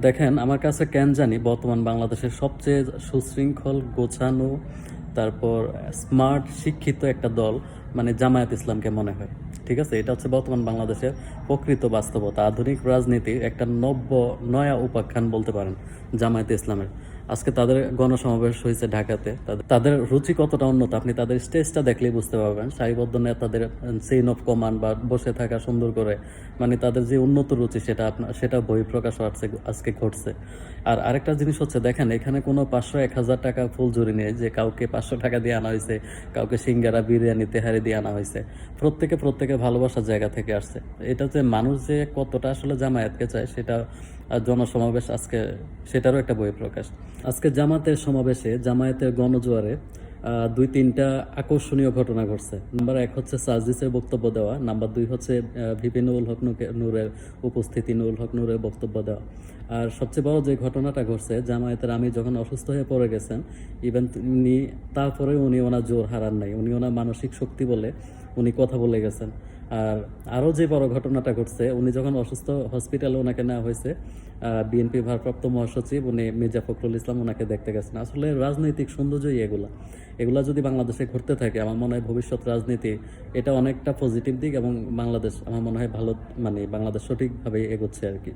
দেখেন, আমার কাছে কেন জানি বর্তমান বাংলাদেশের সবচেয়ে সুশৃঙ্খল, গোছানো, তারপর স্মার্ট, শিক্ষিত একটা দল মানে জামায়াত ইসলামকে মনে হয়। ঠিক আছে, এটা হচ্ছে বর্তমান বাংলাদেশের প্রকৃত বাস্তবতা। আধুনিক রাজনীতির একটা নয়া উপাখ্যান বলতে পারেন জামায়াত ইসলামের। আজকে তাদের গণসমাবেশ হয়েছে ঢাকাতে। তাদের রুচি কতটা উন্নত আপনি তাদের স্টেজটা দেখলেই বুঝতে পারবেন। সারিবদ্ধ নেতাদের চেইন অফ কমান্ড বা বসে থাকা সুন্দর করে, মানে তাদের যে উন্নত রুচি সেটা বহিঃপ্রকাশ আজকে ঘটছে। আর আরেকটা জিনিস হচ্ছে, দেখেন এখানে কোনো 500-1000 টাকা ফুলঝুরি নেই যে কাউকে 500 টাকা দিয়ে আনা হয়েছে, কাউকে সিঙ্গারা, বিরিয়ানি, তেহারি দিয়ে আনা হয়েছে। প্রত্যেকে ভালোবাসার জায়গা থেকে আসছে। এটা যে মানুষ যে কতটা আসলে জামায়াতকে চায় সেটা জনসমাবেশ আজকে সেটারও একটা বহিঃপ্রকাশ। আজকে জামাতের সমাবেশে, জামায়াতের গণজোয়ারে 2-3টা আকর্ষণীয় ঘটনা ঘটছে। নাম্বার 1 হচ্ছে সার্জিসের বক্তব্য দেওয়া। নাম্বার 2 হচ্ছে ভিপি নুরুল হক নূরের উপস্থিতি, নুরুল হক নূরের বক্তব্য দেওয়া। আর সবচেয়ে বড় যে ঘটনাটা ঘটছে, জামায়াতের আমি যখন অসুস্থ হয়ে পড়ে গেছেন, ইভেন তারপরে উনি ওনার জোর হারান নাই। উনি ওনার মানসিক শক্তি বলে উনি কথা বলে গেছেন। আর আরও যে বড় ঘটনাটা ঘটছে, উনি যখন অসুস্থ হসপিটালে ওনাকে নেওয়া হয়েছে, বিএনপি ভারপ্রাপ্ত মহাসচিব উনি মির্জা ফখরুল ইসলাম ওনাকে দেখতে গেছেন। আসলে রাজনৈতিক সৌন্দর্যই এগুলা যদি বাংলাদেশে ঘটতে থাকে, আমার মনে হয় ভবিষ্যৎ রাজনীতি এটা অনেকটা পজিটিভ দিক, এবং বাংলাদেশ আমার মনে হয় ভালো, মানে বাংলাদেশ সঠিকভাবে এগোচ্ছে আর কি।